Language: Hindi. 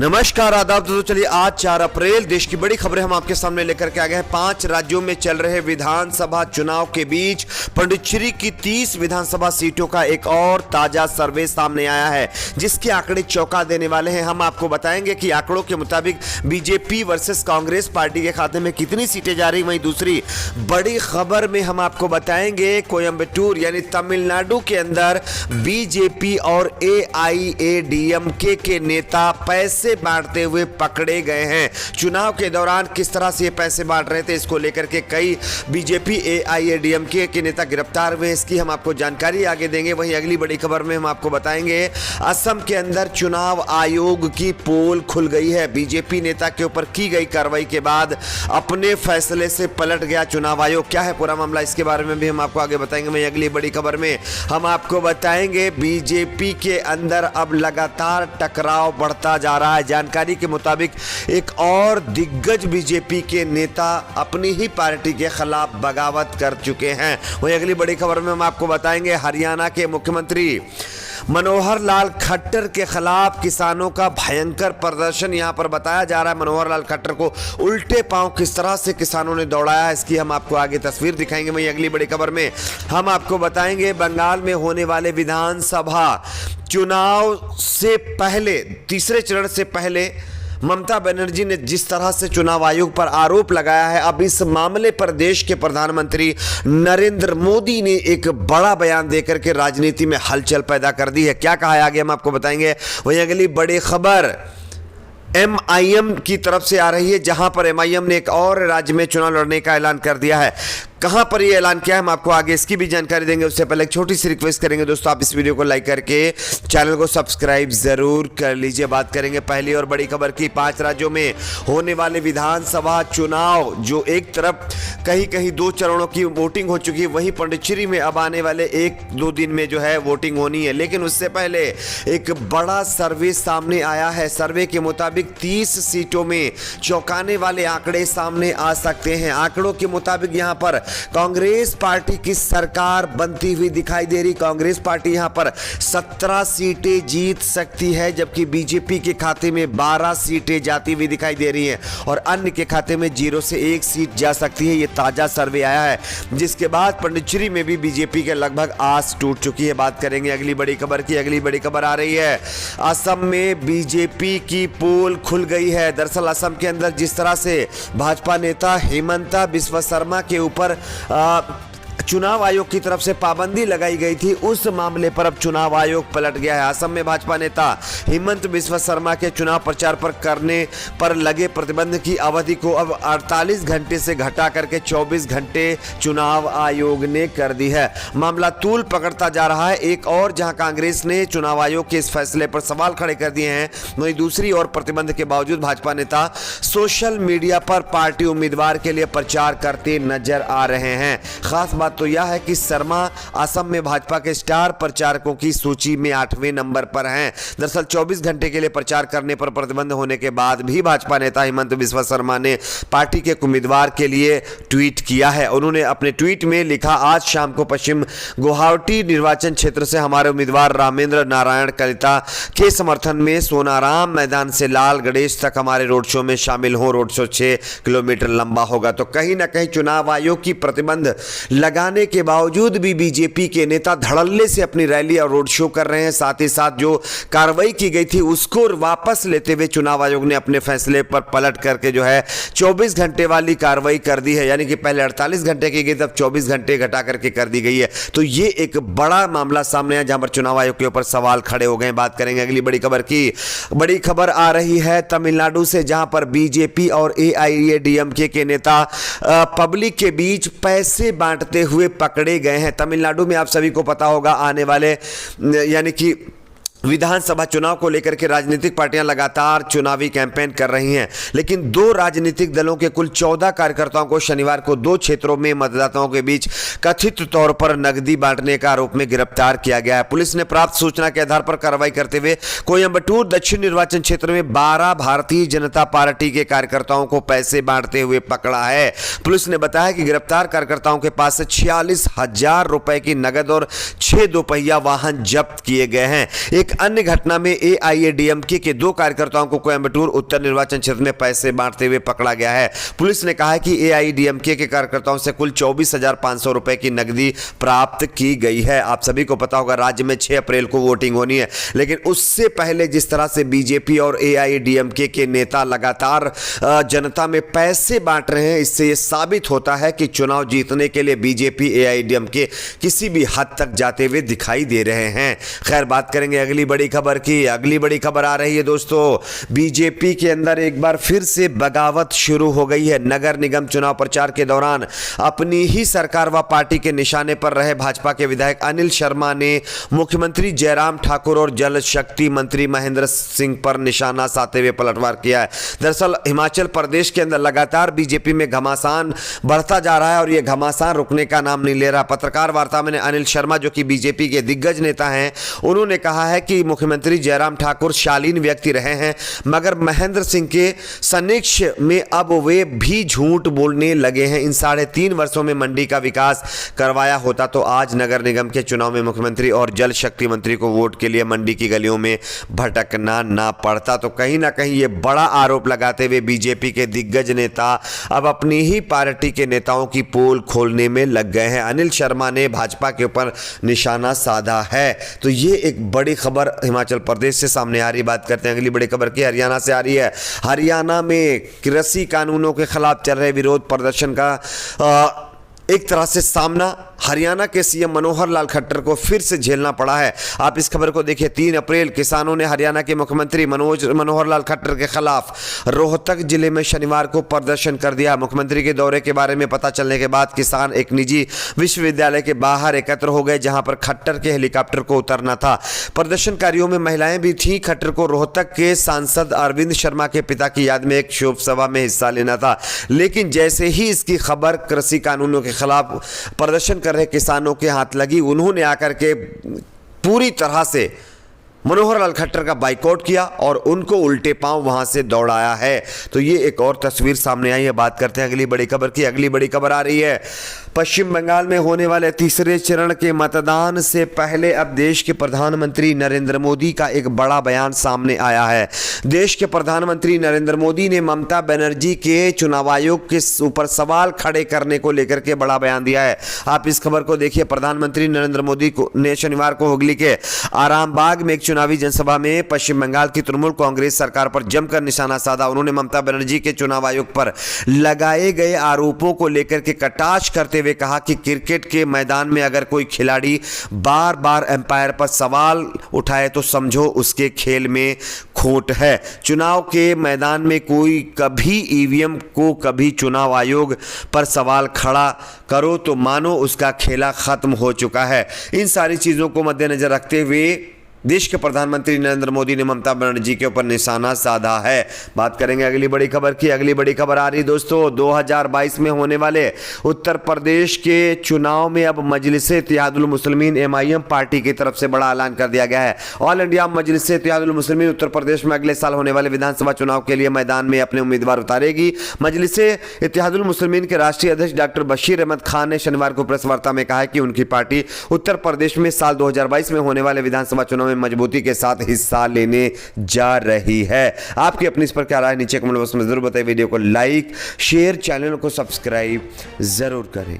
नमस्कार आदाब दोस्तों। चलिए आज 4 अप्रैल देश की बड़ी खबरें हम आपके सामने लेकर के आ गए हैं। 5 राज्यों में चल रहे विधानसभा चुनाव के बीच पुडुचेरी की 30 विधानसभा सीटों का एक और ताजा सर्वे सामने आया है, जिसके आंकड़े चौंका देने वाले हैं। हम आपको बताएंगे कि आंकड़ों के मुताबिक बीजेपी वर्सेस कांग्रेस पार्टी के खाते में कितनी सीटें जा रही। वहीं दूसरी बड़ी खबर में हम आपको बताएंगे कोयम्बटूर यानी तमिलनाडु के अंदर बीजेपी और AIADMK के नेता पैसे बांटते हुए पकड़े गए हैं। चुनाव के दौरान किस तरह से ये पैसे बांट रहे थे, इसको लेकर के कई बीजेपी AIADMK के नेता गिरफ्तार हुए, इसकी हम आपको जानकारी आगे देंगे। वहीं अगली बड़ी खबर में हम आपको बताएंगे असम के अंदर चुनाव आयोग की पोल खुल गई है। बीजेपी नेता के ऊपर की गई कार्रवाई के बाद अपने फैसले से पलट गया चुनाव आयोग। क्या है पूरा मामला, इसके बारे में भी हम आपको आगे बताएंगे। वहीं अगली बड़ी खबर में हम आपको बताएंगे बीजेपी के अंदर अब लगातार टकराव बढ़ता जा रहा है। जानकारी के मुताबिक एक और दिग्गज बीजेपी के नेता अपनी ही पार्टी के खिलाफ बगावत कर चुके हैं। वहीं अगली बड़ी खबर में हम आपको बताएंगे हरियाणा के मुख्यमंत्री मनोहर लाल खट्टर के खिलाफ किसानों का भयंकर प्रदर्शन यहां पर बताया जा रहा है। मनोहर लाल खट्टर को उल्टे पांव किस तरह से किसानों ने दौड़ाया है, इसकी हम आपको आगे तस्वीर दिखाएंगे। वहीं अगली बड़ी खबर में हम आपको बताएंगे बंगाल में होने वाले विधानसभा चुनाव से पहले, तीसरे चरण से पहले ममता बनर्जी ने जिस तरह से चुनाव आयोग पर आरोप लगाया है, अब इस मामले पर देश के प्रधानमंत्री नरेंद्र मोदी ने एक बड़ा बयान देकर के राजनीति में हलचल पैदा कर दी है। क्या कहा है आगे हम आपको बताएंगे। वहीं अगली बड़ी खबर MIM की तरफ से आ रही है, जहां पर MIM ने एक और राज्य में चुनाव लड़ने का ऐलान कर दिया है। कहां पर यह ऐलान किया है हम आपको आगे इसकी भी जानकारी देंगे। उससे पहले एक छोटी सी रिक्वेस्ट करेंगे दोस्तों, आप इस वीडियो को लाइक करके चैनल को सब्सक्राइब जरूर कर लीजिए। बात करेंगे पहली और बड़ी खबर की। 5 राज्यों में होने वाले विधानसभा चुनाव, जो एक तरफ कहीं कहीं 2 चरणों की वोटिंग हो चुकी है, वहीं पुडुचेरी में अब आने वाले 1-2 दिन में जो है वोटिंग होनी है। लेकिन उससे पहले एक बड़ा सर्वे सामने आया है। सर्वे के मुताबिक 30 सीटों में चौंकाने वाले आंकड़े सामने आ सकते हैं। आंकड़ों के मुताबिक यहां पर कांग्रेस पार्टी की सरकार बनती हुई दिखाई दे रही। कांग्रेस पार्टी यहां पर 17 सीटें जीत सकती है, जबकि बीजेपी के खाते में 12 सीटें जाती हुई दिखाई दे रही हैं और अन्य के खाते में 0 से 1 सीट जा सकती है। यह ताजा सर्वे आया है, जिसके बाद पुडुचेरी में भी बीजेपी के लगभग आस टूट चुकी है। बात करेंगे अगली बड़ी खबर की। अगली बड़ी खबर आ रही है असम में बीजेपी की पोल खुल गई है। दरअसल असम के अंदर जिस तरह से भाजपा नेता हिमंता बिस्वा शर्मा के ऊपर चुनाव आयोग की तरफ से पाबंदी लगाई गई थी, उस मामले पर अब चुनाव आयोग पलट गया है। असम में भाजपा नेता हिमंत बिस्वा शर्मा के चुनाव प्रचार पर करने पर लगे प्रतिबंध की अवधि को अब 48 घंटे से घटा करके 24 घंटे चुनाव आयोग ने कर दी है। मामला तूल पकड़ता जा रहा है। एक और जहां कांग्रेस ने चुनाव आयोग के इस फैसले पर सवाल खड़े कर दिए हैं, वहीं दूसरी ओर प्रतिबंध के बावजूद भाजपा नेता सोशल मीडिया पर पार्टी उम्मीदवार के लिए प्रचार करते नजर आ रहे हैं। खास बात तो यह है कि शर्मा असम में भाजपा के स्टार प्रचारकों की सूची में 8वें नंबर पर हैं। दरअसल 24 घंटे के लिए प्रचार करने पर प्रतिबंध होने के बाद भी भाजपा नेता हिमंत बिस्वा शर्मा ने पार्टी के उम्मीदवार के लिए ट्वीट किया है। उन्होंने अपने ट्वीट में लिखा, आज शाम को पश्चिम गुवाहाटी निर्वाचन क्षेत्र से हमारे उम्मीदवार रामेंद्र नारायण कलिता के समर्थन में सोनाराम मैदान से लाल गणेश तक हमारे रोड शो में शामिल हो। रोड शो 6 किलोमीटर लंबा होगा। तो कहीं ना कहीं चुनाव आयोग की प्रतिबंध लगाने के बावजूद भी बीजेपी के नेता धड़ल्ले से अपनी रैली और रोड शो कर रहे हैं। साथ ही साथ जो कार्रवाई की गई थी उसको वापस लेते हुए चुनाव आयोग ने अपने फैसले पर पलट करके जो है 24 घंटे वाली कार्रवाई कर दी है। यानी कि पहले 48 घंटे की गई, तब 24 घंटे घटा करके कर दी गई है। तो ये एक बड़ा मामला सामने है, जहां पर चुनाव आयोग के ऊपर सवाल खड़े हो गए। बात करेंगे अगली बड़ी खबर की। बड़ी खबर आ रही है तमिलनाडु से, जहां पर बीजेपी और AIADMK के नेता पब्लिक के बीच पैसे बांटते हुए पकड़े गए हैं। तमिलनाडु में आप सभी को पता होगा आने वाले यानी कि विधानसभा चुनाव को लेकर के राजनीतिक पार्टियां लगातार चुनावी कैंपेन कर रही हैं, लेकिन 2 राजनीतिक दलों के कुल 14 कार्यकर्ताओं को शनिवार को 2 क्षेत्रों में मतदाताओं के बीच कथित तौर पर नकदी बांटने का आरोप में गिरफ्तार किया गया है। पुलिस ने प्राप्त सूचना के आधार पर कार्रवाई करते हुए कोयम्बटूर दक्षिण निर्वाचन क्षेत्र में 12 भारतीय जनता पार्टी के कार्यकर्ताओं को पैसे बांटते हुए पकड़ा है। पुलिस ने बताया कि गिरफ्तार कार्यकर्ताओं के पास से 46,000 रुपए की नकद और 6 दोपहिया वाहन जब्त किए गए हैं। एक एक अन्य घटना में एआईएडीएमके के 2 कार्यकर्ताओं को कोयंबटूर उत्तर निर्वाचन क्षेत्र में पैसे बांटते हुए पकड़ा गया है। पुलिस ने कहा है कि एआईएडीएमके के कार्यकर्ताओं से कुल 24,500 रुपए की नकदी प्राप्त की गई है। आप सभी को पता होगा राज्य में 6 अप्रैल को वोटिंग होनी है, लेकिन उससे पहले जिस तरह से बीजेपी और एआईएडीएमके के नेता लगातार जनता में पैसे बांट रहे हैं, इससे यह साबित होता है कि चुनाव जीतने के लिए बीजेपी एआईएडीएमके किसी भी हद तक जाते हुए दिखाई दे रहे हैं। खैर, बात करेंगे अगली बड़ी खबर की। अगली बड़ी खबर आ रही है दोस्तों, बीजेपी के अंदर एक बार फिर से बगावत शुरू हो गई है। नगर निगम चुनाव प्रचार के दौरान अपनी ही सरकार व पार्टी के निशाने पर रहे भाजपा के विधायक अनिल शर्मा ने मुख्यमंत्री जयराम ठाकुर और जल शक्ति मंत्री महेंद्र सिंह पर निशाना साधते हुए पलटवार किया है। दरअसल हिमाचल प्रदेश के अंदर लगातार बीजेपी में घमासान बढ़ता जा रहा है और यह घमासान रुकने का नाम नहीं ले रहा। पत्रकार वार्ता में अनिल शर्मा, जो कि बीजेपी के दिग्गज नेता हैं, उन्होंने कहा है कि मुख्यमंत्री जयराम ठाकुर शालीन व्यक्ति रहे हैं, मगर महेंद्र सिंह के सनिक्ष में अब वे भी झूठ बोलने लगे हैं। इन 3.5 वर्षों में मंडी का विकास करवाया होता तो आज नगर निगम के चुनाव में मुख्यमंत्री और जल शक्ति मंत्री को वोट के लिए मंडी की गलियों में भटकना ना पड़ता। तो कहीं ना कहीं ये बड़ा आरोप लगाते हुए बीजेपी के दिग्गज नेता अब अपनी ही पार्टी के नेताओं की पोल खोलने में लग गए हैं। अनिल शर्मा ने भाजपा के ऊपर निशाना साधा है। तो ये एक बड़ी खबर हिमाचल प्रदेश से सामने आ रही। बात करते हैं अगली बड़ी खबर की, हरियाणा से आ रही है। हरियाणा में कृषि कानूनों के खिलाफ चल रहे विरोध प्रदर्शन का एक तरह से सामना हरियाणा के सीएम मनोहर लाल खट्टर को फिर से झेलना पड़ा है। आप इस खबर को देखिए। 3 अप्रैल किसानों ने हरियाणा के मुख्यमंत्री मनोहर लाल खट्टर के खिलाफ रोहतक जिले में शनिवार को प्रदर्शन कर दिया। मुख्यमंत्री के दौरे के बारे में पता चलने के बाद किसान एक निजी विश्वविद्यालय के बाहर एकत्र हो गए, जहां पर खट्टर के हेलीकॉप्टर को उतरना था। प्रदर्शनकारियों में महिलाएं भी थीं। खट्टर को रोहतक के सांसद अरविंद शर्मा के पिता की याद में एक शोक सभा में हिस्सा लेना था, लेकिन जैसे ही इसकी खबर कृषि कानूनों के खिलाफ प्रदर्शन कर रहे किसानों के हाथ लगी, उन्होंने आकर के पूरी तरह से मनोहर लाल खट्टर का बाइकआउट किया और उनको उल्टे पांव वहां से दौड़ाया है। तो ये एक और तस्वीर सामने आई है। बात करते हैं अगली बड़ी खबर की। अगली बड़ी खबर आ रही है, पश्चिम बंगाल में होने वाले तीसरे चरण के मतदान से पहले अब देश के प्रधानमंत्री नरेंद्र मोदी का एक बड़ा बयान सामने आया है। देश के प्रधानमंत्री नरेंद्र मोदी ने ममता बनर्जी के चुनाव आयोग के ऊपर सवाल खड़े करने को लेकर के बड़ा बयान दिया है। आप इस खबर को देखिए। प्रधानमंत्री नरेंद्र मोदी ने शनिवार को हुगली के आरामबाग में एक चुनावी जनसभा में पश्चिम बंगाल की तृणमूल कांग्रेस सरकार पर जमकर निशाना साधा। उन्होंने ममता बनर्जी के चुनाव आयोग पर लगाए गए आरोपों को लेकर के कटाक्ष करते हुए कहा कि क्रिकेट के मैदान में अगर कोई खिलाड़ी बार बार अंपायर पर सवाल उठाए तो समझो उसके खेल में खोट है। चुनाव के मैदान में कोई कभी ईवीएम को कभी चुनाव आयोग पर सवाल खड़ा करो तो मानो उसका खेला खत्म हो चुका है। इन सारी चीजों को मद्देनजर रखते हुए देश के प्रधानमंत्री नरेंद्र मोदी ने ममता बनर्जी के ऊपर निशाना साधा है। बात करेंगे अगली बड़ी खबर की। अगली बड़ी खबर आ रही दोस्तों, 2022 में होने वाले उत्तर प्रदेश के चुनाव में अब मजलिसे इत्तेहादुल मुस्लिमीन एमआईएम पार्टी की तरफ से बड़ा ऐलान कर दिया गया है। ऑल इंडिया मजलिसे इत्तेहादुल मुस्लिमीन उत्तर प्रदेश में अगले साल होने वाले विधानसभा चुनाव के लिए मैदान में अपने उम्मीदवार उतारेगी। मजलिसे इत्तेहादुल मुस्लिमीन के राष्ट्रीय अध्यक्ष डॉक्टर बशीर अहमद खान ने शनिवार को प्रेस वार्ता में कहा कि उनकी पार्टी उत्तर प्रदेश में साल 2022 में होने वाले विधानसभा चुनाव में मजबूती के साथ हिस्सा लेने जा रही है। आपकी अपनी इस पर क्या राय, नीचे कमेंट बॉक्स में जरूर बताइए। वीडियो को लाइक शेयर, चैनल को सब्सक्राइब जरूर करें।